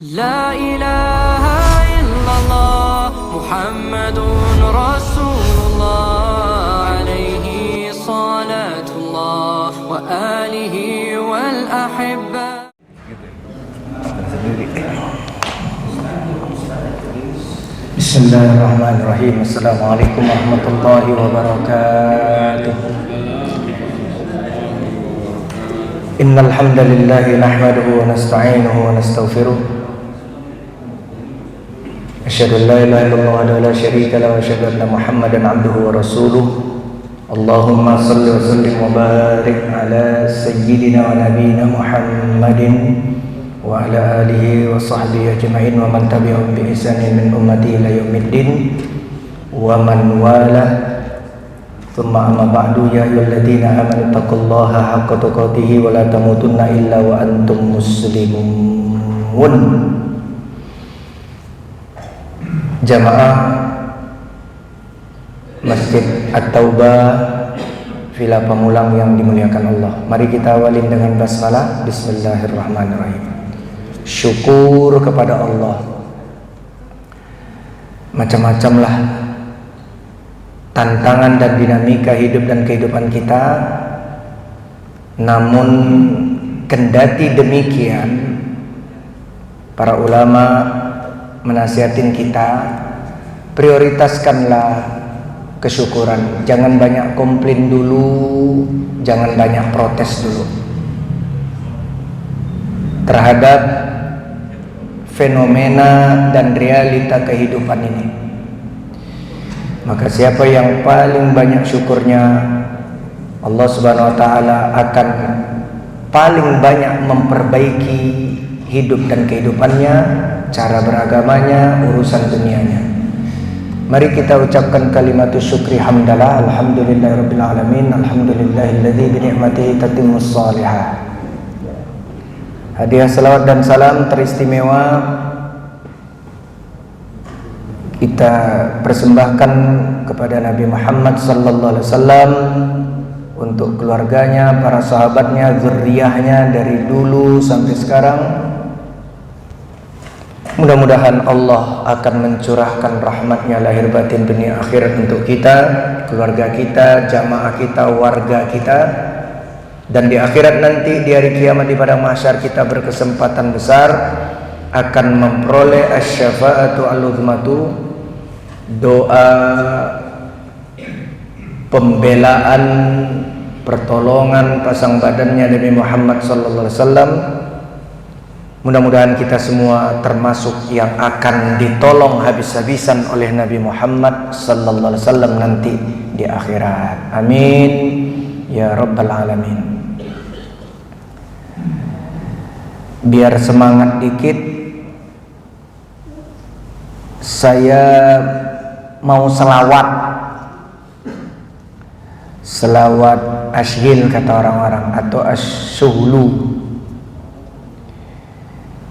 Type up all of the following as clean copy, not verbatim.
لا إله إلا الله محمد رسول الله عليه صلاة الله وآله والأحبة. Bismillahirrahmanirrahim. Assalamualaikum warahmatullahi wabarakatuh. Innal hamdalillah nahmaduhu wa nasta'inuhu wa nastaghfiruh. Asyhadu an la ilaha illallah wa la syarika lahu wa asyhadu anna Muhammadan 'abduhu wa rasuluh. Allahumma shalli wa sallim wa barik ala sayyidina wa nabiyyina Muhammadin wa ala alihi wa sahbihi ajma'in wa man tabi'ahum bi ihsanin min ummati ila yaumiddin wa man wala. Thumma amma ba'du, ya ayyuhalladzina amanu taqullaha haqqa tuqatih wa la tamutunna illa wa antum muslimun. Jamaah Masjid At-Taubah Villa Pamulang yang dimuliakan Allah, mari kita awali dengan basmalah. Bismillahirrahmanirrahim. Syukur kepada Allah. Macam-macam lah tantangan dan dinamika hidup dan kehidupan kita, namun kendati demikian para ulama menasihatin kita, prioritaskanlah kesyukuran. Jangan banyak komplain dulu, jangan banyak protes dulu terhadap fenomena dan realita kehidupan ini. Maka siapa yang paling banyak syukurnya, Allah Subhanahu wa taala akan paling banyak memperbaiki hidup dan kehidupannya, cara beragamanya, urusan dunianya. Mari kita ucapkan kalimatus syukri hamdalah, alhamdulillahirabbil alamin, alhamdulillahilladzi bi ni'matihi tatimmus shalihah. Hadiah salawat dan salam teristimewa kita persembahkan kepada Nabi Muhammad sallallahu alaihi wasallam, untuk keluarganya, para sahabatnya, zurriyahnya dari dulu sampai sekarang. Mudah-mudahan Allah akan mencurahkan rahmatnya lahir batin dunia akhirat untuk kita, keluarga kita, jamaah kita, warga kita. Dan di akhirat nanti, di hari kiamat di padang mahsyar, kita berkesempatan besar akan memperoleh asy-syafa'atu al-uzmatu, doa pembelaan, pertolongan pasang badannya Nabi Muhammad sallallahu alaihi wasallam. Mudah-mudahan kita semua termasuk yang akan ditolong habis-habisan oleh Nabi Muhammad sallallahu alaihi wasallam nanti di akhirat. Amin ya rabbal alamin. Biar semangat dikit, saya mau selawat ashil kata orang-orang, atau asyuhlu.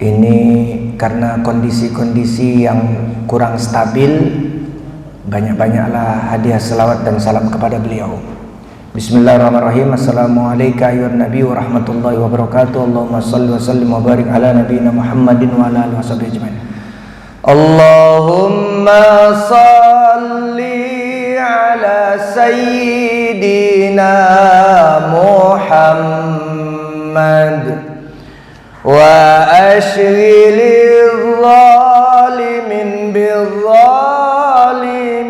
Ini karena kondisi-kondisi yang kurang stabil, banyak-banyaklah hadiah selawat dan salam kepada beliau. Bismillahirrahmanirrahim. Assalamualaikum ayuhan nabi wa rahmatullahi wa barakatuh. Allahumma salli wa sallim wa barik ala nabiyyina Muhammadin wa ala alihi washabihi ajmain. Allahumma salli ala sayyidina Muhammad wa ashghilil zalimin bil zalimin.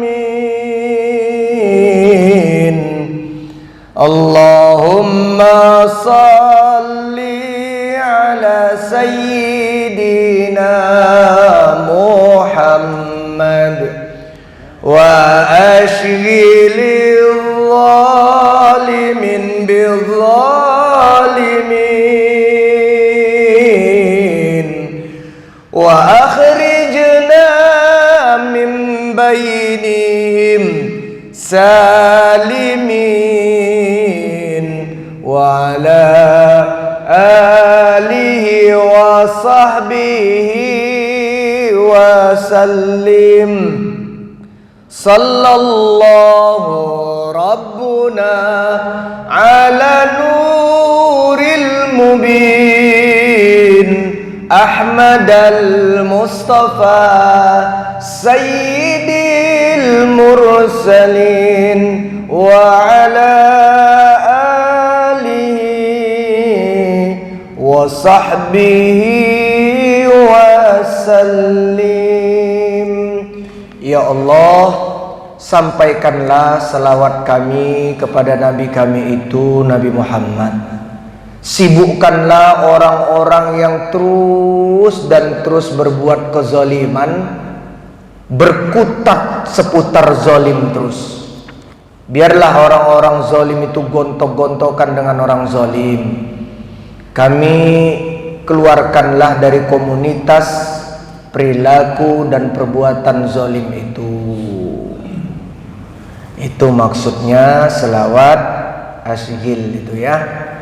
Allahumma salli ala sayyidina Muhammad wa ashghilil zalimin bil zalimin wa akhrijna min bainihim salimin wa ala alihi wa sahbihi wa sallim. Sallallahu rabbuna ala nuril mubin أحمد المصطفى سيد المرسلين وعلى آله وصحبه وسلم. Ya Allah, sampaikanlah selawat kami kepada Nabi kami itu Nabi Muhammad. Sibukkanlah orang-orang yang terus dan terus berbuat kezaliman, berkutat seputar zalim terus. Biarlah orang-orang zalim itu gontok-gontokan dengan orang zalim. Kami keluarkanlah dari komunitas perilaku dan perbuatan zalim itu. Itu maksudnya selawat asyhil itu ya.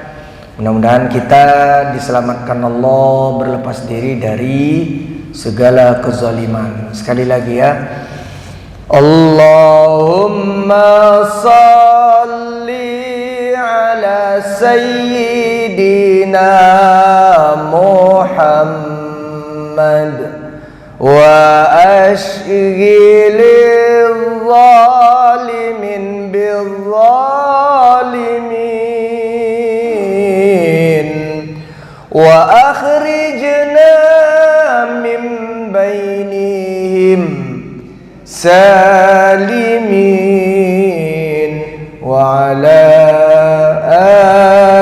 Mudah-mudahan kita diselamatkan Allah, berlepas diri dari segala kezaliman. Sekali lagi ya. Allahumma salli ala sayyidina Muhammad wa ashghilil zalimin bil zalimin wa akhrijna min bainihim salimin wa ala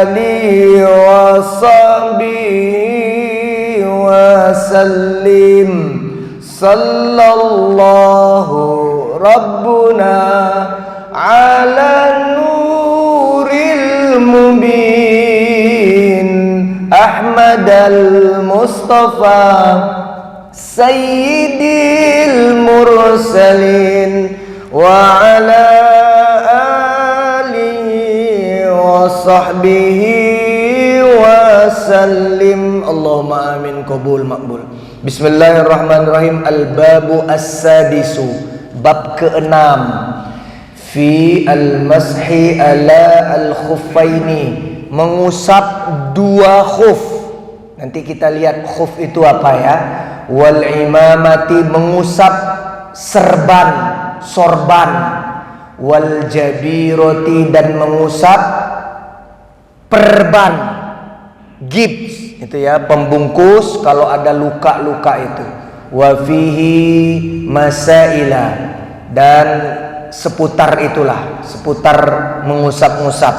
alihi wa sahbihi wa sallim. Sallallahu rabbuna ala nuril mubin Ahmad al-Mustafa Sayyidil Mursalin wa ala alihi wa sahbihi wa sallim. Allahumma amin, qabul maqbul. Bismillahirrahmanirrahim. Al-babu as-sadisu, bab ke-6, fi al-mashi ala al-khuffaini, mengusap dua khuf. Nanti kita lihat khuf itu apa ya. Wal imamati, mengusap serban, sorban. Wal jabiroti, dan mengusap perban, gips itu ya, pembungkus kalau ada luka-luka itu. Wa fihi masaila, dan seputar itulah, seputar mengusap-ngusap.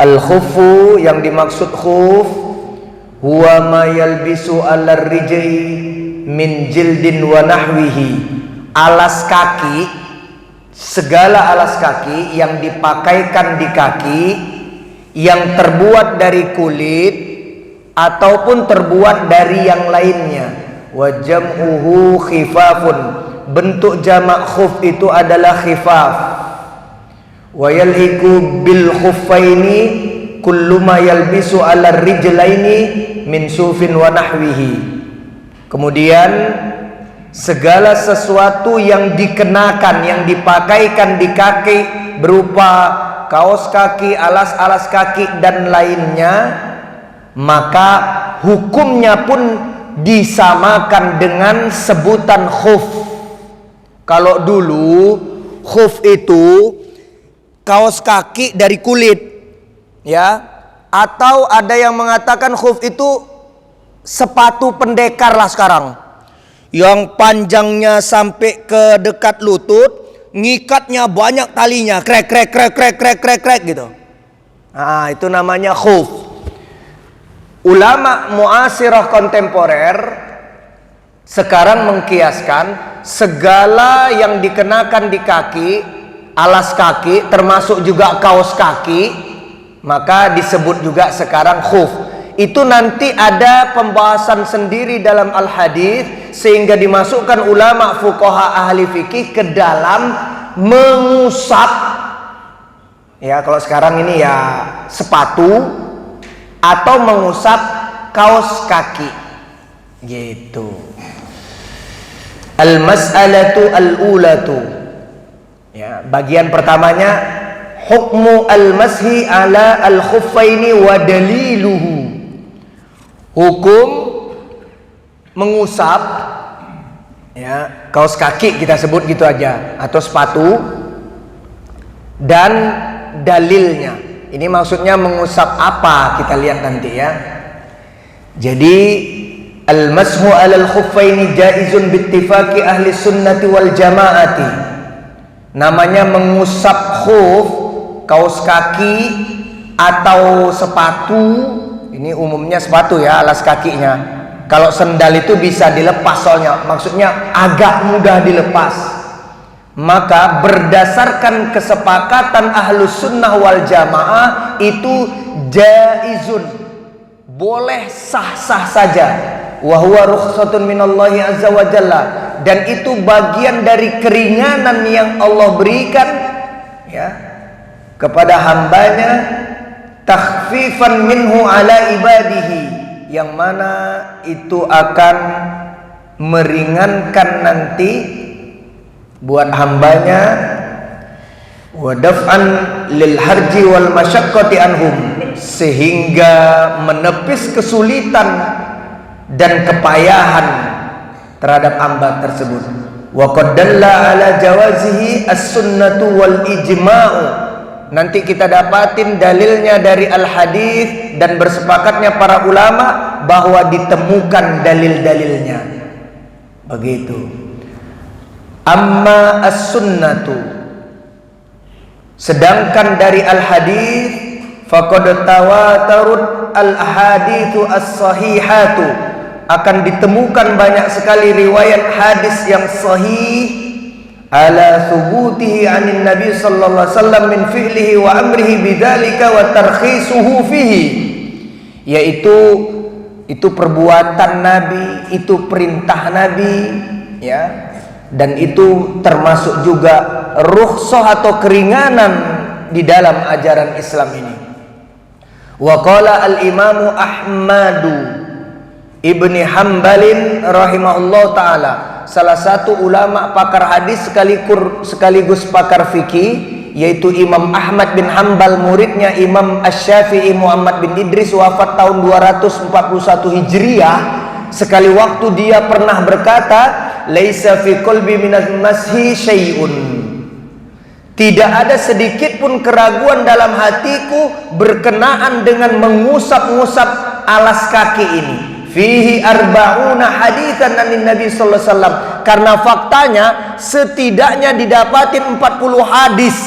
Al-khufu, yang dimaksud khuf, huwa ma yalbisu ala rijli min jildin wa nahwihi, alas kaki, segala alas kaki yang dipakaikan di kaki yang terbuat dari kulit ataupun terbuat dari yang lainnya. Wa jam'uhu khifafun, bentuk jamak khuf itu adalah khifaf. Wa yalhiqu bil khuffaini kullu ma yalbisu ala rijlaini min sufin wa nahwihi. Kemudian segala sesuatu yang dikenakan, yang dipakaikan di kaki berupa kaos kaki, alas-alas kaki dan lainnya, maka hukumnya pun disamakan dengan sebutan khuf. Kalau dulu khuf itu kaos kaki dari kulit, ya, atau ada yang mengatakan khuf itu sepatu pendekar lah sekarang, yang panjangnya sampai ke dekat lutut, ngikatnya banyak talinya, krek krek krek krek krek krek krek gitu. Nah, itu namanya khuf. Ulama muasirah kontemporer sekarang mengkiaskan segala yang dikenakan di kaki, alas kaki, termasuk juga kaos kaki, maka disebut juga sekarang khuf. Itu nanti ada pembahasan sendiri dalam al-hadis, sehingga dimasukkan ulama fuqaha ahli fikih ke dalam mengusap. Ya, kalau sekarang ini ya sepatu atau mengusap kaos kaki gitu. Al-mas'alatu al-ulatu, ya, bagian pertamanya hukmu al-mashi ala al-khuffaini wa daliluhu, hukum mengusap ya, kaos kaki kita sebut gitu aja, atau sepatu, dan dalilnya. Ini maksudnya mengusap apa, kita lihat nanti ya. Jadi al-mashu 'alal khuffaini jaizun bittifaqi ahli sunnati wal jamaati. Namanya mengusap khuf, kaos kaki atau sepatu. Ini umumnya sepatu ya, alas kakinya. Kalau sendal itu bisa dilepas soalnya, maksudnya agak mudah dilepas. Maka berdasarkan kesepakatan ahlus sunnah wal jamaah itu jaizun, boleh sah-sah saja. Wa huwa rukhsatun minallahi azza wa jalla, dan itu bagian dari keringanan yang Allah berikan ya kepada hambanya, takhfifan minhu ala ibadihi, yang mana itu akan meringankan nanti buat hambanya, wa daf'an lil harji wal masyaqqati anhum, sehingga menepis kesulitan dan kepayahan terhadap hamba tersebut. Wa qad dalla ala jawazihi as-sunnatu wal ijma'u. Nanti kita dapatin dalilnya dari al-hadis dan bersepakatnya para ulama bahwa ditemukan dalil-dalilnya. Begitu. Amma as-sunnatu, sedangkan dari al-hadis, faqad tawatarut al-ahaditsu as-sahihatu, akan ditemukan banyak sekali riwayat hadis yang sahih ala thubutihi anin nabi sallallahu alaihi wasallam min fi'lihi wa amrihi bidzalika wa tarkhisuhu fihi, yaitu itu perbuatan nabi, itu perintah nabi ya, dan itu termasuk juga rukhsah atau keringanan di dalam ajaran Islam ini. Wa qala al-imamu Ahmadu Ibni Hambalin rahimahullah ta'ala, salah satu ulama pakar hadis sekaligus pakar fikih, yaitu Imam Ahmad bin Hambal, muridnya Imam Asy-Syafi'i Muhammad bin Idris, wafat tahun 241 Hijriah. Sekali waktu dia pernah berkata, laisa fi qalbi minaz mashi syai'un, tidak ada sedikit pun keraguan dalam hatiku berkenaan dengan mengusap-ngusap alas kaki ini. Fihi arba'una haditsan anin Nabi sallallahu alaihi wasallam, karena faktanya setidaknya didapatin 40 hadis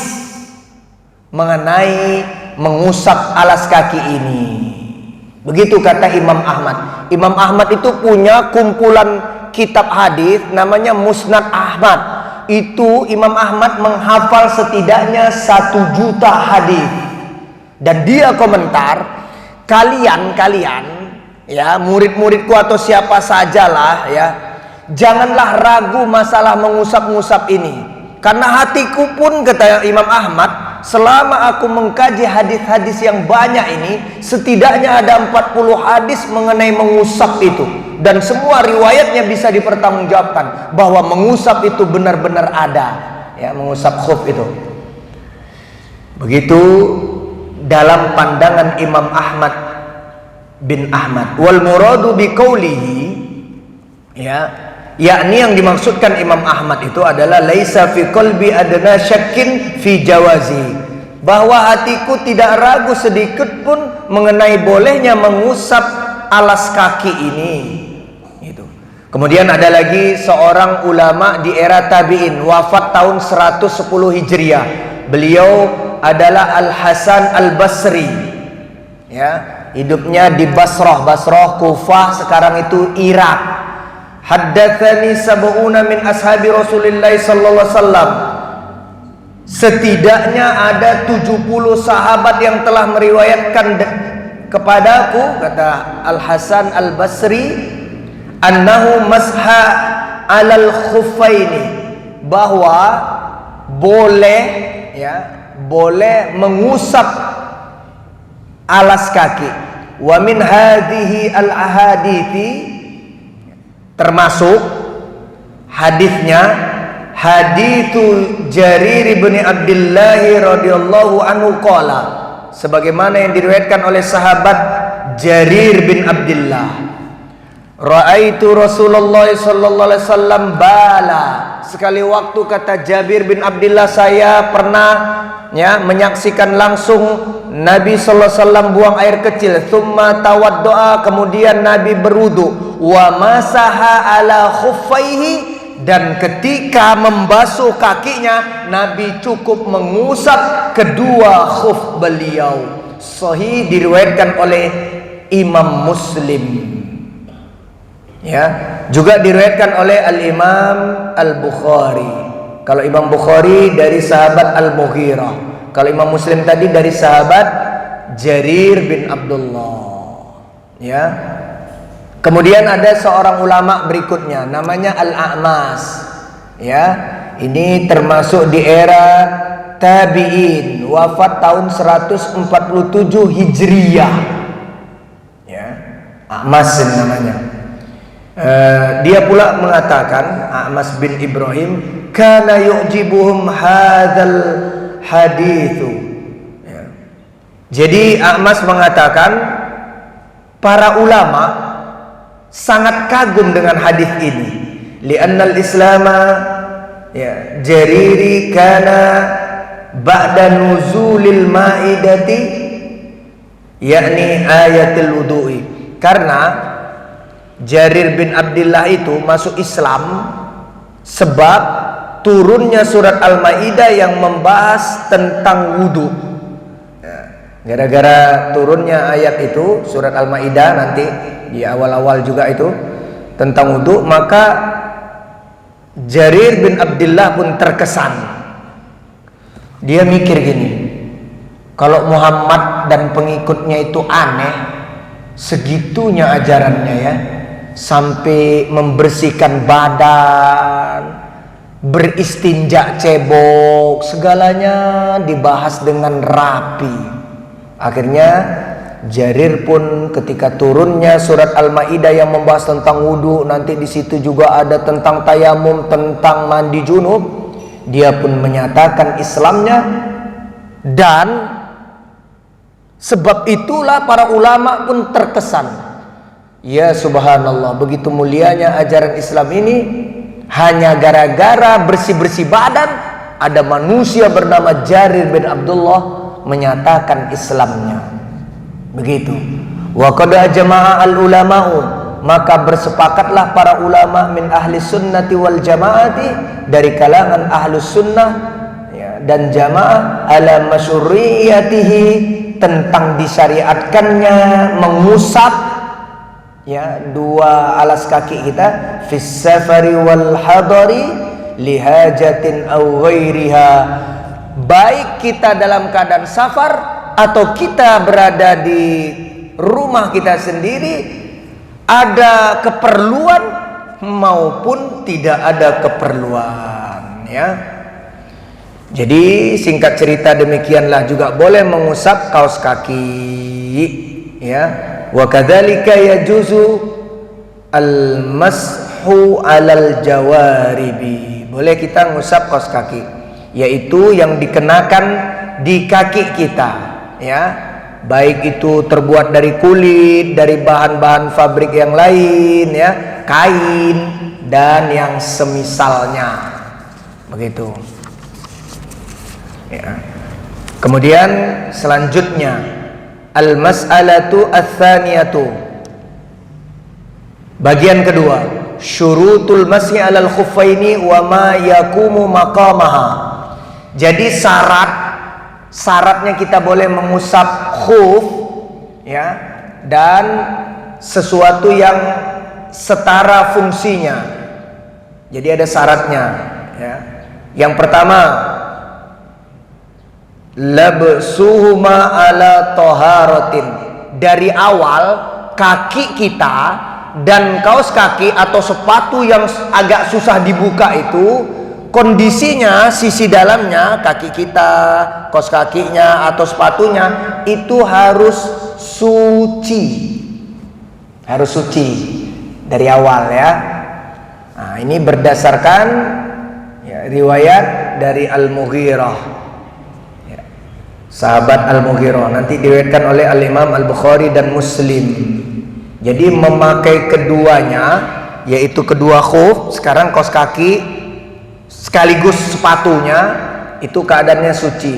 mengenai mengusap alas kaki ini. Begitu kata Imam Ahmad. Imam Ahmad itu punya kumpulan kitab hadis namanya Musnad Ahmad. Itu Imam Ahmad menghafal setidaknya 1 juta hadis. Dan dia komentar, kalian ya, murid-muridku atau siapa sajalah ya, janganlah ragu masalah mengusap-ngusap ini, karena hatiku pun, kata Imam Ahmad, selama aku mengkaji hadis-hadis yang banyak ini, setidaknya ada 40 hadis mengenai mengusap itu, dan semua riwayatnya bisa dipertanggungjawabkan bahwa mengusap itu benar-benar ada ya, mengusap khuf itu. Begitu dalam pandangan Imam Ahmad bin Ahmad. Wal muradu biqaulihi, ya, yakni yang dimaksudkan Imam Ahmad itu adalah laisa fi qalbi adna syakkin fi jawazi, bahwa hatiku tidak ragu sedikit pun mengenai bolehnya mengusap alas kaki ini. Itu. Kemudian ada lagi seorang ulama di era tabi'in, wafat tahun 110 Hijriah. Beliau adalah Al-Hasan Al-Basri. Ya, hidupnya di Basrah, Kufah, sekarang itu Irak. Haddatsani sab'una min ashabi Rasulillah sallallahu alaihi wasallam. Setidaknya ada 70 sahabat yang telah meriwayatkan kepadaku, kata Al-Hasan Al-Basri, annahu masha 'alal khuffaini, bahwa boleh ya, boleh mengusap alas kaki. Wa min hadhihi al-ahadithi, termasuk hadisnya hadithu Jarir bin Abdullah radhiyallahu anhu qala, sebagaimana yang diriwayatkan oleh sahabat Jarir bin Abdullah, Ra'aitu Rasulullah sallallahu alaihi wasallam bala. Sekali waktu, kata Jabir bin Abdullah, saya pernah menyaksikan langsung Nabi sallallahu alaihi wasallam buang air kecil. Tsumma tawaddoa, kemudian Nabi berwudu. Wa masaha ala khuffaihi, dan ketika membasuh kakinya Nabi cukup mengusap kedua khuf beliau. Sahih, diriwayatkan oleh Imam Muslim. Juga diriwayatkan oleh Al-Imam Al-Bukhari. Kalau Imam Bukhari dari sahabat Al-Mughirah, kalau Imam Muslim tadi dari sahabat Jarir bin Abdullah. Kemudian ada seorang ulama berikutnya, namanya Al-A'mas. Ini termasuk di era tabi'in, wafat tahun 147 Hijriyah. A'mas namanya. Dia pula mengatakan, A'mas bin Ibrahim, kana yu'jibuhum hadzal haditsu. Jadi A'mas mengatakan para ulama sangat kagum dengan hadis ini. Li'annal islama jariri kana ba'da nuzulil ma'idati, yakni ayatil wudu'i. Karena Jarir bin Abdullah itu masuk Islam sebab turunnya surat Al-Maidah yang membahas tentang wudu. Gara-gara turunnya ayat itu, surat Al-Maidah, nanti di awal-awal juga itu tentang wudu, maka Jarir bin Abdullah pun terkesan. Dia mikir gini, kalau Muhammad dan pengikutnya itu aneh, segitunya ajarannya sampai membersihkan badan, beristinja cebok, segalanya dibahas dengan rapi. Akhirnya Jarir pun ketika turunnya surat Al-Maidah yang membahas tentang wudu, nanti di situ juga ada tentang tayamum, tentang mandi junub, dia pun menyatakan Islamnya. Dan sebab itulah para ulama pun terkesan. Ya subhanallah, begitu mulianya ajaran Islam ini, hanya gara-gara bersih-bersih badan ada manusia bernama Jarir bin Abdullah menyatakan Islamnya. Begitu. Wa qad jama'a al-ulama'u, maka bersepakatlah para ulama min ahli sunnati wal jamaati, dari kalangan ahlus sunnah dan jamaah, ala masyru'iyatihi, tentang disyariatkannya mengusap dua alas kaki kita fis safari wal hadari lihajatin aw ghairiha, baik kita dalam keadaan safar atau kita berada di rumah kita sendiri, ada keperluan maupun tidak ada keperluan. Jadi singkat cerita demikianlah, juga boleh mengusap kaos kaki. Wa kadzalika yajuzu al-mashu 'alal jawaribi, boleh kita ngusap kaos kaki, yaitu yang dikenakan di kaki kita, baik itu terbuat dari kulit, dari bahan-bahan fabrik yang lain, kain dan yang semisalnya, begitu. Kemudian selanjutnya al-mas'alatu ats-tsaniyatu, bagian kedua, syurutul masyi 'alal khuffaini wa ma yakumu maqamaha. Jadi syaratnya kita boleh mengusap khuf, dan sesuatu yang setara fungsinya. Jadi ada syaratnya. Yang pertama, labsuhuma ala taharatin, dari awal kaki kita dan kaos kaki atau sepatu yang agak susah dibuka itu, kondisinya sisi dalamnya, kaki kita, kaos kakinya atau sepatunya itu harus suci, dari awal Nah, ini berdasarkan riwayat dari Al-Mughirah, sahabat Al-Mughirah, nanti diriwayatkan oleh Al-Imam Al-Bukhari dan Muslim. Jadi memakai keduanya, yaitu kedua khuf, sekarang kaos kaki sekaligus sepatunya, itu keadaannya suci.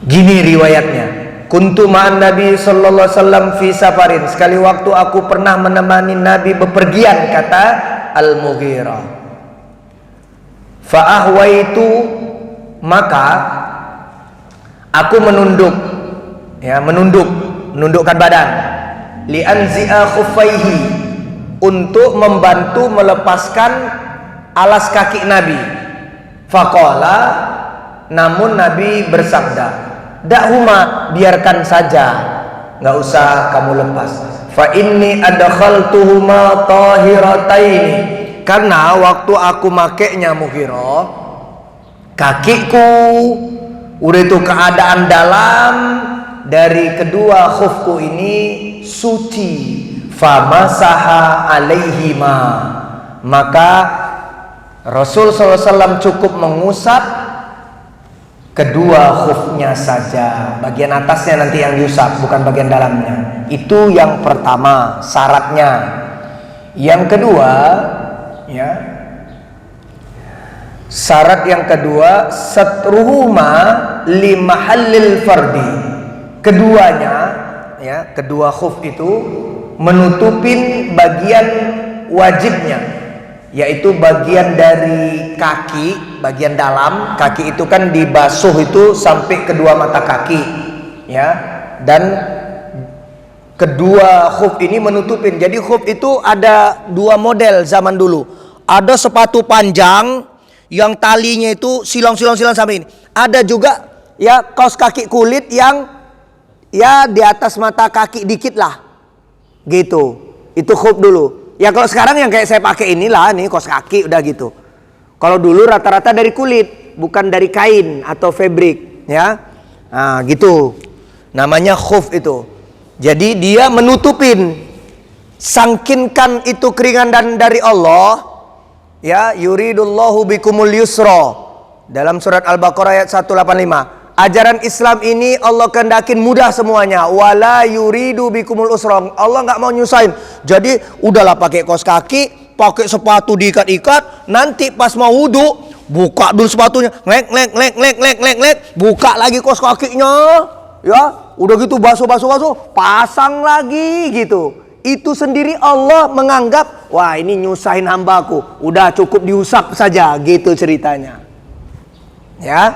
Gini riwayatnya, kuntu ma'an Nabi sallallahu alaihi wasallam fi safarin, sekali waktu aku pernah menemani Nabi bepergian, kata Al-Mughirah. Fa ahwaitu, maka aku menunduk, ya, menundukkan badan, li anzi'a khuffaihi, untuk membantu melepaskan alas kaki Nabi. Faqala, namun Nabi bersabda, da'huma, biarkan saja, nggak usah kamu lepas. Fa inni adkhaltuhuma tahirataini, karena waktu aku makainya Mughirah, kakiku udah itu keadaan dalam dari kedua khufku ini suci. Famasaha alaihima, maka Rasul SAW cukup mengusap kedua khufnya saja, bagian atasnya nanti yang diusap, bukan bagian dalamnya. Itu yang pertama syaratnya. Yang kedua, ya, syarat yang kedua, satruhuma limahallil fardi, keduanya, ya, kedua khuf itu menutupin bagian wajibnya, yaitu bagian dari kaki, bagian dalam kaki itu kan dibasuh itu sampai kedua mata kaki, ya, dan kedua khuf ini menutupin. Jadi khuf itu ada dua model zaman dulu. Ada sepatu panjang yang talinya itu silang-silang sampai ini. Ada juga, ya, kaos kaki kulit yang, ya, di atas mata kaki dikit lah, gitu. Itu khuf dulu. Ya kalau sekarang yang kayak saya pakai inilah, nih kaos kaki udah gitu. Kalau dulu rata-rata dari kulit, bukan dari kain atau fabric, ya. Nah, gitu. Namanya khuf itu. Jadi dia menutupin, sangkinkan itu keringan dan dari Allah. Ya, yuridullahu bikumul yusra. Dalam surat Al-Baqarah ayat 185. Ajaran Islam ini Allah kehendakin mudah semuanya. Wala yuridu bikumul usra. Allah nggak mau nyusahin. Jadi udahlah pakai kaos kaki, pakai sepatu diikat-ikat, nanti pas mau wudu buka dulu sepatunya, lek, buka lagi kaos kakinya. Ya, udah gitu basuh, pasang lagi gitu. Itu sendiri Allah menganggap, wah ini nyusahin hambaku, udah cukup diusap saja, gitu ceritanya. Ya,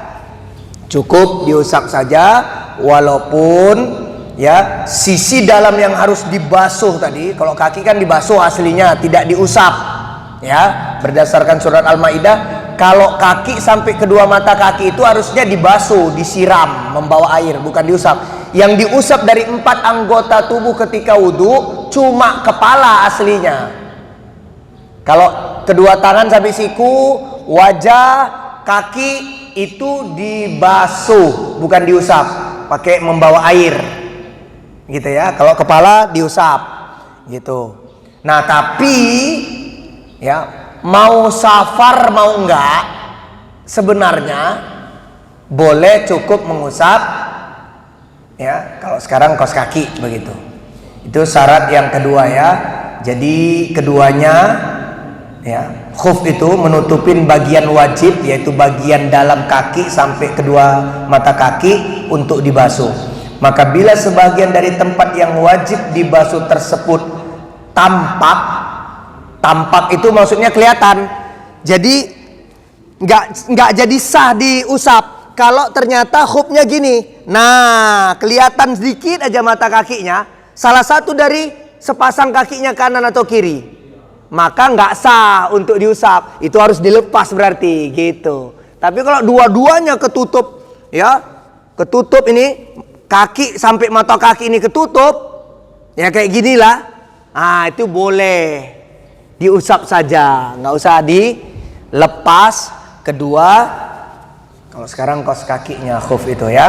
cukup diusap saja, walaupun, ya, sisi dalam yang harus dibasuh tadi, kalau kaki kan dibasuh aslinya, tidak diusap. Ya, berdasarkan surat Al-Maidah, kalau kaki sampai kedua mata kaki itu harusnya dibasuh, disiram, membawa air, bukan diusap. Yang diusap dari 4 anggota tubuh ketika wudhu cuma kepala aslinya. Kalau kedua tangan sampai siku, wajah, kaki itu dibasuh, bukan diusap, pakai membawa air, gitu ya. Kalau kepala diusap, gitu. Nah tapi, ya, mau safar mau enggak, sebenarnya boleh cukup mengusap, ya, kalau sekarang kaos kaki begitu. Itu syarat yang kedua, ya. Jadi keduanya, ya, khuf itu menutupin bagian wajib, yaitu bagian dalam kaki sampai kedua mata kaki untuk dibasuh. Maka bila sebagian dari tempat yang wajib dibasuh tersebut tampak itu maksudnya kelihatan. Jadi nggak jadi sah diusap. Kalau ternyata khufnya gini, nah kelihatan sedikit aja mata kakinya, salah satu dari sepasang kakinya kanan atau kiri, maka nggak sah untuk diusap. Itu harus dilepas berarti, gitu. Tapi kalau dua-duanya ketutup, ya, ketutup ini kaki sampai mata kaki ini ketutup, ya kayak ginilah, nah itu boleh diusap saja, nggak usah dilepas. Kedua, kalau sekarang kaos kakinya khuf itu, ya.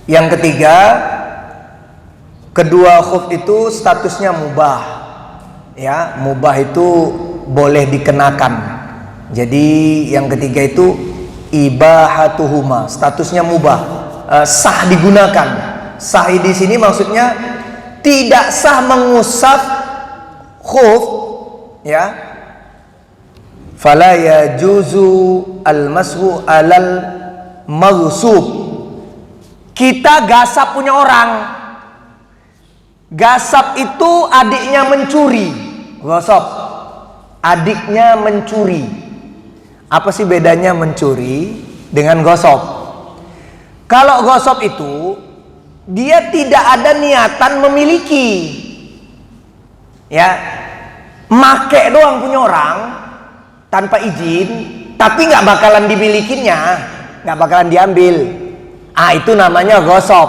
Yang ketiga, kedua khuf itu statusnya mubah, ya, mubah itu boleh dikenakan. Jadi yang ketiga itu ibahatuhuma, statusnya mubah, sah digunakan. Sah di sini maksudnya tidak sah mengusap khuf, ya. Fala yajuzu al-mashu alal maghsub. Kita gasap punya orang. Gasap itu adiknya mencuri. Gosop. Adiknya mencuri. Apa sih bedanya mencuri dengan gosop? Kalau gosop itu dia tidak ada niatan memiliki, ya, make doang punya orang tanpa izin, tapi nggak bakalan dimilikinya, nggak bakalan diambil. Itu namanya gosop.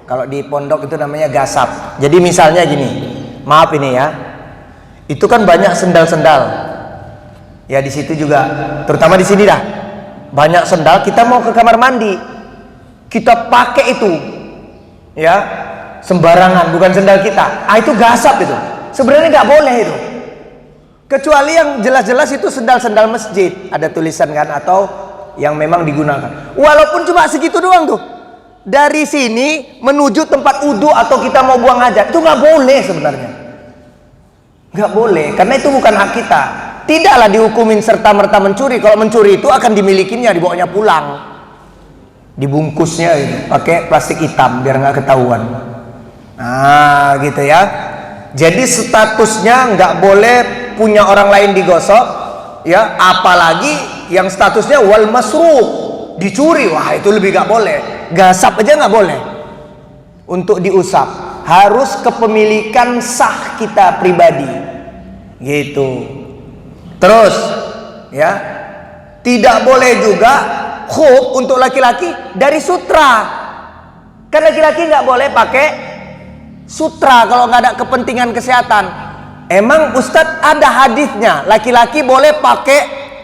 Kalau di pondok itu namanya gasap. Jadi misalnya gini, maaf ini ya, itu kan banyak sendal-sendal, ya di situ juga, terutama di sini dah, banyak sendal. Kita mau ke kamar mandi, kita pakai itu, ya, sembarangan, bukan sendal kita. Itu gasap itu. Sebenarnya nggak boleh itu. Kecuali yang jelas-jelas itu sendal-sendal masjid, ada tulisan kan, atau yang memang digunakan. Walaupun cuma segitu doang tuh. Dari sini menuju tempat wudhu atau kita mau buang hajat, itu nggak boleh sebenarnya. Nggak boleh, karena itu bukan hak kita. Tidaklah dihukumin serta-merta mencuri. Kalau mencuri itu akan dimilikinya, dibawanya pulang. Dibungkusnya gitu, pakai plastik hitam biar nggak ketahuan. Nah, gitu ya. Jadi statusnya nggak boleh punya orang lain digosok, ya. Apalagi yang statusnya wal masruq, dicuri. Wah, itu lebih nggak boleh. Gasap aja nggak boleh untuk diusap. Harus kepemilikan sah kita pribadi, gitu. Terus, ya, tidak boleh juga khuf untuk laki-laki dari sutra. Kan laki-laki nggak boleh pakai sutra kalau nggak ada kepentingan kesehatan. Emang Ustadz ada hadisnya, laki-laki boleh pakai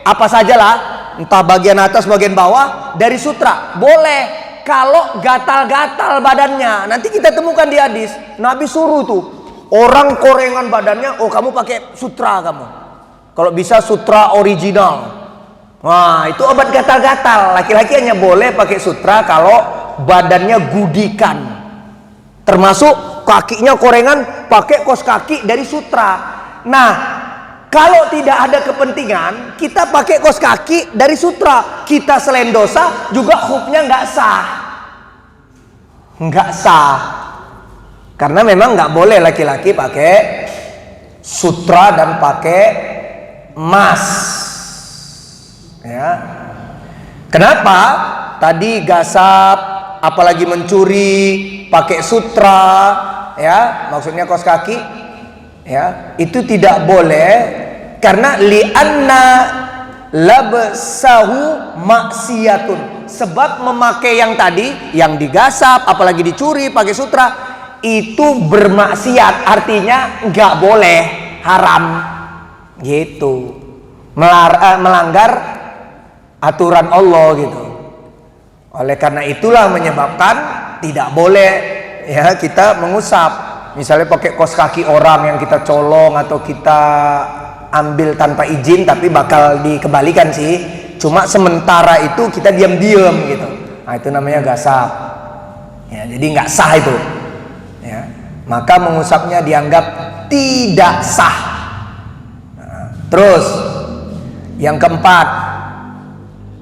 apa sajalah, entah bagian atas bagian bawah dari sutra. Boleh kalau gatal-gatal badannya. Nanti kita temukan di hadis, Nabi suruh tuh orang korengan badannya, oh kamu pakai sutra kamu. Kalau bisa sutra original. Wah, itu obat gatal-gatal. Laki-laki hanya boleh pakai sutra kalau badannya gudikan. Termasuk kakinya korengan, pakai kos kaki dari sutra. Nah, kalau tidak ada kepentingan, kita pakai kos kaki dari sutra. Kita selain dosa, juga hukumnya nggak sah. Nggak sah. Karena memang nggak boleh laki-laki pakai sutra dan pakai emas. Ya. Kenapa? Tadi gasap, apalagi mencuri, pakai sutra, ya, maksudnya kos kaki, ya, itu tidak boleh karena li'anna labsahu maksiyatun. Sebab memakai yang tadi, yang digasap, apalagi dicuri, pakai sutra, itu bermaksiat, artinya nggak boleh, haram, gitu, melanggar aturan Allah gitu. Oleh karena itulah menyebabkan tidak boleh, ya, kita mengusap. Misalnya pakai kos kaki orang yang kita colong atau kita ambil tanpa izin, tapi bakal dikembalikan sih. Cuma sementara itu kita diam-diam gitu. Nah, itu namanya gasap. Ya, jadi nggak sah itu. Ya, maka mengusapnya dianggap tidak sah. Nah, terus yang keempat,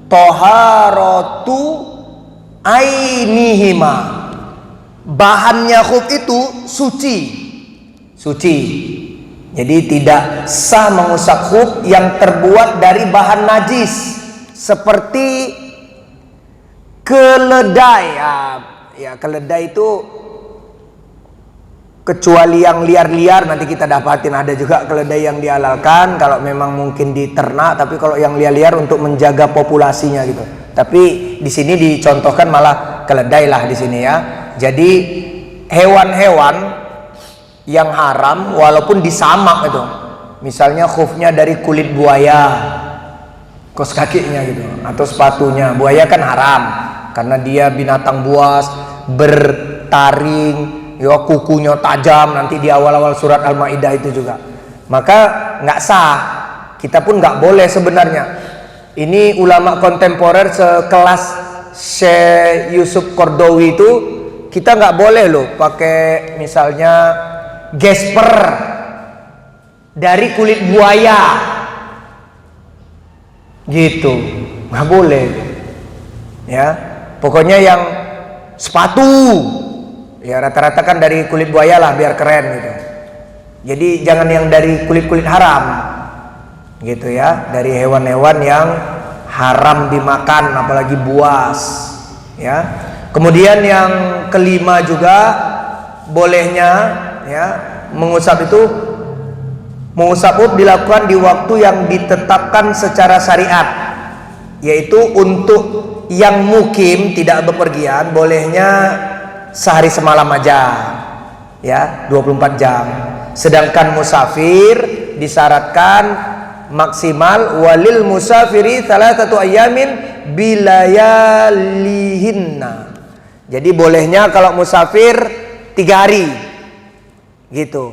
toharatu ainihima. Bahannya khuf itu suci. Jadi tidak sah mengusap khuf yang terbuat dari bahan najis seperti keledai. Ya, keledai itu kecuali yang liar-liar, nanti kita dapatin ada juga keledai yang dihalalkan kalau memang mungkin diternak, tapi kalau yang liar-liar untuk menjaga populasinya gitu. Tapi di sini dicontohkan malah keledai lah di sini ya. Jadi hewan-hewan yang haram walaupun disamak itu, misalnya khufnya dari kulit buaya, kos kakinya gitu, atau sepatunya. Buaya kan haram karena dia binatang buas, bertaring, ya, kukunya tajam, nanti di awal-awal surat Al-Maidah itu juga. Maka nggak sah, kita pun nggak boleh sebenarnya. Ini ulama kontemporer sekelas Syekh Yusuf Qaradawi itu kita nggak boleh loh pakai misalnya gesper dari kulit buaya gitu, nggak boleh ya. Pokoknya yang sepatu ya rata-rata kan dari kulit buaya lah biar keren gitu. Jadi jangan yang dari kulit-kulit haram gitu ya, dari hewan-hewan yang haram dimakan, apalagi buas ya. Kemudian yang kelima juga bolehnya ya mengusap dilakukan di waktu yang ditetapkan secara syariat, yaitu untuk yang mukim tidak bepergian bolehnya sehari semalam aja ya, 24 jam. Sedangkan musafir disyaratkan maksimal walil musafiri thalathatu ayamin bilayalihinna. Jadi bolehnya kalau musafir 3 hari gitu.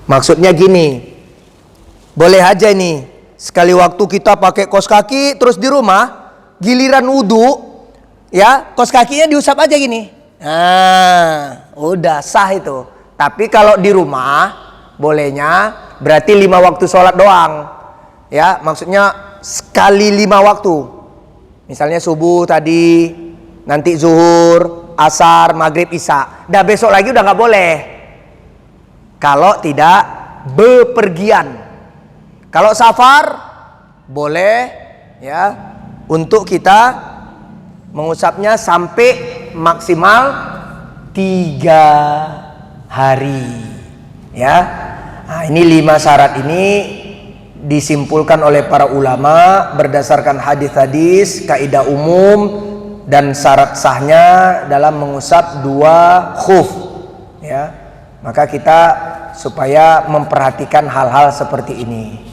Maksudnya gini, boleh aja ini sekali waktu kita pakai kaos kaki terus di rumah giliran wudu ya kaos kakinya diusap aja gini. Nah, udah sah itu. Tapi kalau di rumah bolehnya berarti 5 waktu sholat doang. Ya, maksudnya sekali 5 waktu. Misalnya subuh tadi, nanti zuhur, asar, maghrib, isya. Dah besok lagi udah nggak boleh. Kalau tidak bepergian. Kalau safar boleh ya untuk kita mengusapnya sampai maksimal 3 hari ya. Nah, ini 5 syarat ini disimpulkan oleh para ulama berdasarkan hadis-hadis, kaidah umum dan syarat sahnya dalam mengusap 2 khuf ya. Maka kita supaya memperhatikan hal-hal seperti ini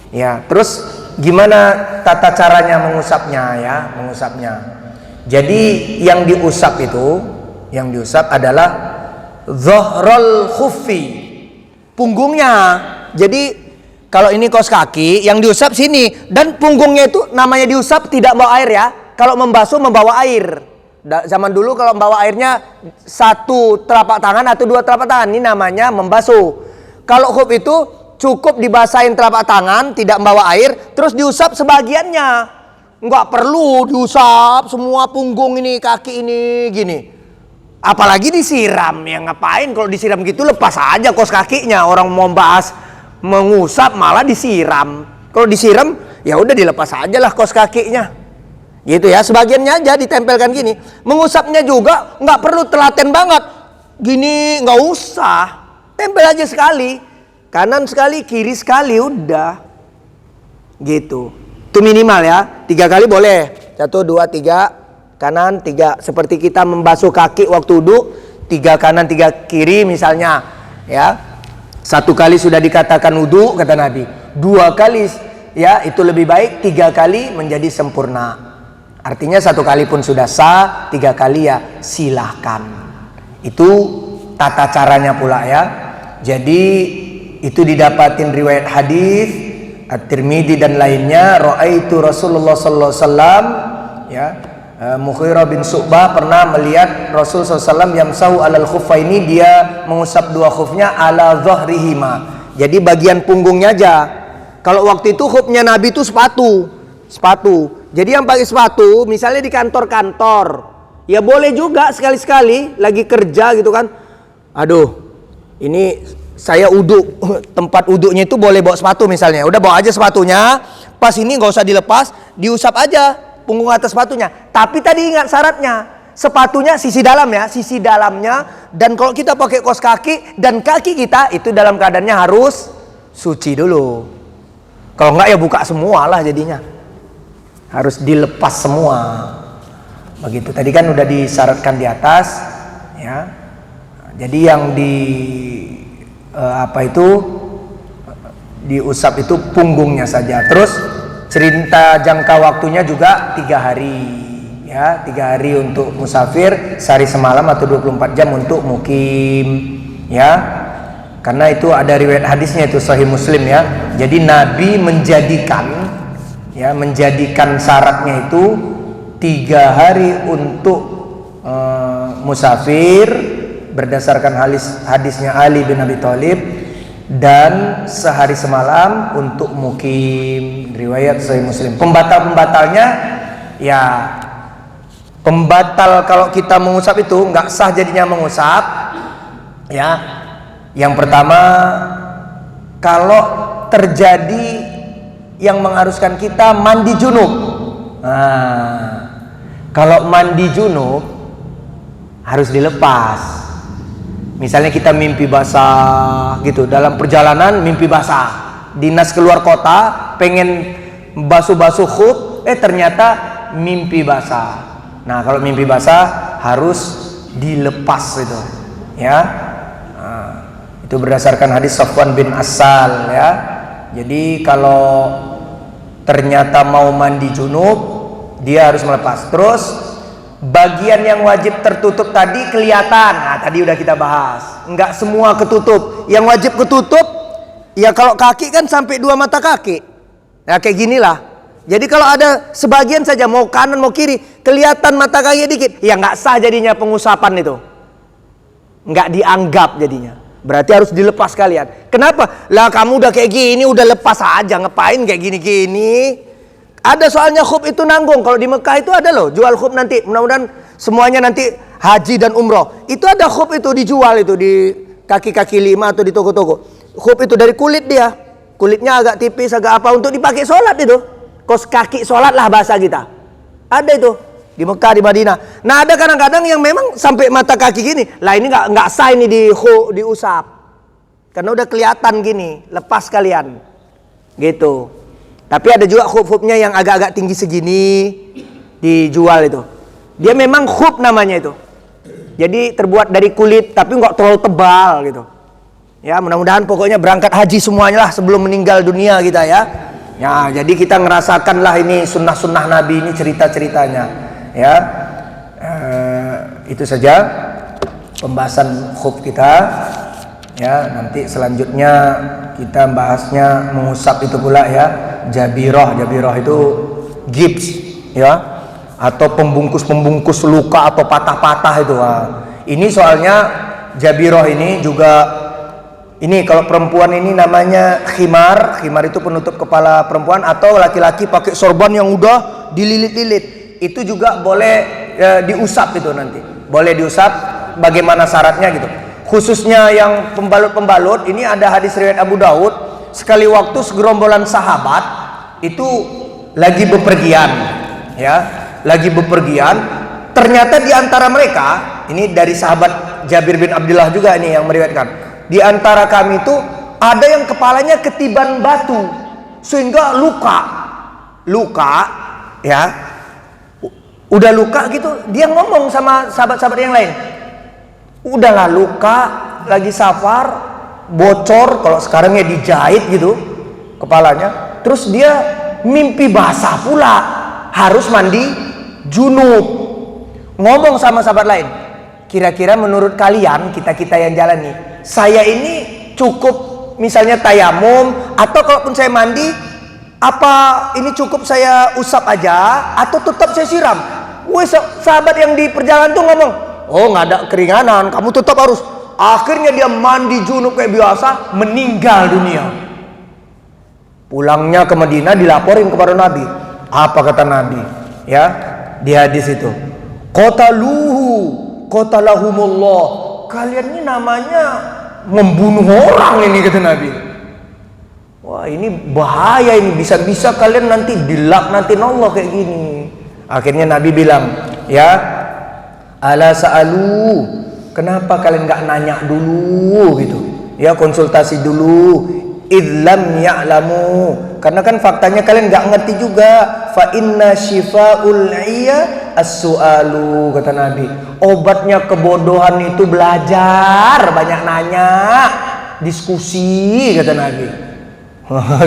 ya. Terus gimana tata caranya mengusapnya ya, mengusapnya. Jadi yang diusap adalah dhahrul khuffi, punggungnya. Jadi kalau ini kaos kaki yang diusap sini, dan punggungnya itu namanya diusap tidak bawa air ya. Kalau membasuh membawa air. Zaman dulu kalau membawa airnya 1 telapak tangan atau 2 telapak tangan, ini namanya membasuh. Kalau khuf itu cukup dibasahin telapak tangan, tidak membawa air, terus diusap sebagiannya. Nggak perlu diusap semua punggung ini, kaki ini, gini. Apalagi disiram, ya ngapain kalau disiram gitu, lepas aja kaos kakinya. Orang mau bahas mengusap malah disiram. Kalau disiram ya udah dilepas aja lah kaos kakinya. Gitu ya, sebagiannya aja ditempelkan gini. Mengusapnya juga nggak perlu telaten banget. Gini nggak usah, tempel aja sekali. Kanan sekali, kiri sekali, udah. Gitu. Itu minimal ya. 3 kali boleh. 1, 2, 3. Kanan, 3. Seperti kita membasuh kaki waktu wudu. 3 kanan, 3 kiri misalnya. Ya. 1 kali sudah dikatakan wudu, kata Nabi. 2 kali ya itu lebih baik. 3 kali menjadi sempurna. Artinya 1 kali pun sudah sah. 3 kali ya silahkan. Itu tata caranya pula ya. Jadi itu didapatin riwayat hadis At-Tirmidzi dan lainnya. Ra'aitu Rasulullah sallallahu alaihi wasallam ya, Mughirah bin Syu'bah pernah melihat Rasul sallallahu alaihi wasallam yamsahu alal khuffaini, dia mengusap 2 khufnya ala dhahrihima. Jadi bagian punggungnya aja. Kalau waktu itu khufnya Nabi itu sepatu. Jadi yang pakai sepatu misalnya di kantor-kantor, ya boleh juga sekali-sekali lagi kerja gitu kan. Aduh, ini saya uduk, tempat uduknya itu boleh bawa sepatu misalnya. Udah bawa aja sepatunya, pas ini nggak usah dilepas, diusap aja punggung atas sepatunya. Tapi tadi ingat syaratnya, sepatunya sisi dalam ya, sisi dalamnya. Dan kalau kita pakai kaos kaki dan kaki kita itu dalam keadaannya harus suci dulu. Kalau nggak ya buka semua lah jadinya. Harus dilepas semua. Begitu. Tadi kan udah disyaratkan di atas ya. Jadi yang diusap itu punggungnya saja. Terus cerita jangka waktunya juga 3 hari ya, 3 hari untuk musafir, sehari semalam atau 24 jam untuk mukim ya. Karena itu ada riwayat hadisnya, itu Sahih Muslim ya. Jadi Nabi menjadikan syaratnya itu 3 hari untuk musafir berdasarkan hadisnya Ali bin Abi Thalib, dan sehari semalam untuk mukim, riwayat Sahih Muslim. Pembatal-pembatalnya ya, pembatal kalau kita mengusap itu nggak sah jadinya mengusap ya. Yang pertama, kalau terjadi yang mengharuskan kita mandi junub. Kalau mandi junub harus dilepas. Misalnya kita mimpi basah gitu, dalam perjalanan mimpi basah, dinas keluar kota pengen basuh-basuh khuf, ternyata mimpi basah. Nah, kalau mimpi basah harus dilepas itu ya. Itu berdasarkan hadis Safwan bin Asal ya. Jadi kalau ternyata mau mandi junub, dia harus melepas. Terus bagian yang wajib tertutup tadi kelihatan. Nah, tadi udah kita bahas. Enggak semua ketutup. Yang wajib ketutup ya, kalau kaki kan sampai 2 mata kaki. Nah, kayak ginilah. Jadi kalau ada sebagian saja, mau kanan mau kiri, kelihatan mata kaki dikit, ya nggak sah jadinya pengusapan itu. Nggak dianggap jadinya. Berarti harus dilepas kalian. Kenapa? Lah kamu udah kayak gini, udah lepas aja, ngapain kayak gini-gini? Ada soalnya khuf itu nanggung. Kalau di Mekah itu ada loh, jual khuf nanti. Mudah-mudahan semuanya nanti haji dan umroh. Itu ada khuf itu dijual itu di kaki-kaki lima atau di toko-toko. Khuf itu dari kulit dia. Kulitnya agak tipis, agak apa, untuk dipakai sholat itu. Kos kaki sholat lah bahasa kita. Ada itu di Mekah, di Madinah. Nah, ada kadang-kadang yang memang sampai mata kaki gini. Lah ini nggak sah ini diusap. Karena udah kelihatan gini, lepas kalian. Gitu. Tapi ada juga khuf-khufnya yang agak-agak tinggi segini dijual itu. Dia memang khuf namanya itu. Jadi terbuat dari kulit tapi nggak terlalu tebal gitu. Ya, mudah-mudahan pokoknya berangkat haji semuanya lah sebelum meninggal dunia kita ya. Ya, jadi kita ngerasakanlah ini sunnah-sunnah Nabi, ini cerita-ceritanya ya. Itu saja pembahasan khuf kita ya. Nanti selanjutnya kita bahasnya mengusap itu pula ya. Jabirah itu gips ya, atau pembungkus luka atau patah-patah itu. Ini soalnya jabirah ini juga, ini kalau perempuan ini namanya khimar itu penutup kepala perempuan, atau laki-laki pakai sorban yang udah dililit-lilit. Itu juga boleh diusap itu nanti. Boleh diusap, bagaimana syaratnya gitu. Khususnya yang pembalut-pembalut, ini ada hadis riwayat Abu Daud. Sekali waktu segerombolan sahabat itu lagi bepergian ya, lagi bepergian. Ternyata di antara mereka, ini dari sahabat Jabir bin Abdullah juga ini yang meriwayatkan. Di antara kami itu ada yang kepalanya ketiban batu sehingga luka ya, udah luka gitu. Dia ngomong sama sahabat-sahabat yang lain, udahlah luka, lagi safar, bocor, kalau sekarang ya dijahit gitu kepalanya. Terus dia mimpi basah pula, harus mandi junub. Ngomong sama sahabat lain, kira-kira menurut kalian, kita yang jalani, saya ini cukup misalnya tayamum, atau kalaupun saya mandi, apa ini cukup saya usap aja atau tetap saya siram? Sahabat yang di perjalanan tuh ngomong, oh nggak ada keringanan, kamu tetap harus. Akhirnya dia mandi junub kayak biasa, meninggal dunia. Pulangnya ke Madinah dilaporin kepada Nabi. Apa kata Nabi? Ya, di hadis itu, qatalahumullah. Kalian ini namanya membunuh orang ini, kata Nabi. Wah, ini bahaya ini, bisa-bisa kalian nanti dilaknatin Allah kayak gini. Akhirnya Nabi bilang, ya, ala sa'alu, kenapa kalian nggak nanya dulu gitu ya, konsultasi dulu. Idlam ya'lamu, karena kan faktanya kalian nggak ngerti juga. Fa inna shifa'ul iya as-su'alu, kata Nabi. Obatnya kebodohan itu belajar, banyak nanya, diskusi, kata Nabi.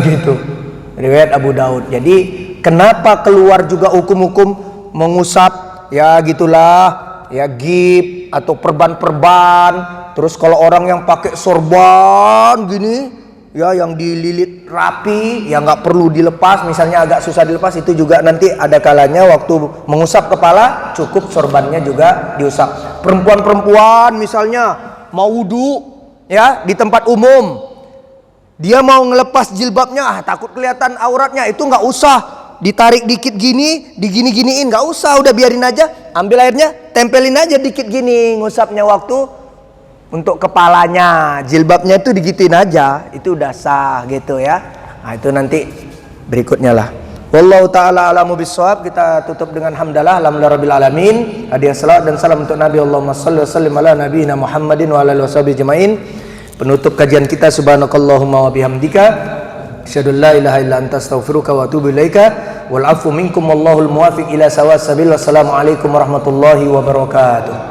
Gitu riwayat Abu Daud. Jadi kenapa keluar juga hukum-hukum mengusap ya, gitulah ya, gip atau perban-perban. Terus kalau orang yang pakai sorban gini ya yang dililit rapi, yang nggak perlu dilepas, misalnya agak susah dilepas, itu juga nanti ada kalanya waktu mengusap kepala cukup sorbannya juga diusap. Perempuan-perempuan misalnya mau wudu ya di tempat umum, dia mau ngelepas jilbabnya, takut kelihatan auratnya, itu nggak usah ditarik dikit gini, digini-giniin, nggak usah, udah biarin aja, ambil airnya, tempelin aja dikit gini, ngusapnya waktu untuk kepalanya, jilbabnya itu digituin aja, itu udah sah gitu ya. Nah itu nanti berikutnya lah. Wallahu ta'ala alamu bissawab. Kita tutup dengan hamdalah alhamdulillah rabbil alamin. Hadiah salawat dan salam untuk Nabi. Allahumma salli wa sallim ala nabiyina Muhammadin wa ala alihi washabihi ajmain. Penutup kajian kita, subhanakallahumma wa bihamdika asyhadu an la ilaha illa anta astaghfiruka wa atubu ilaika wal afu minkum wallahul muwaffiq ila sawa'is sabil. Wassalamu alaikum warahmatullahi wabarakatuh.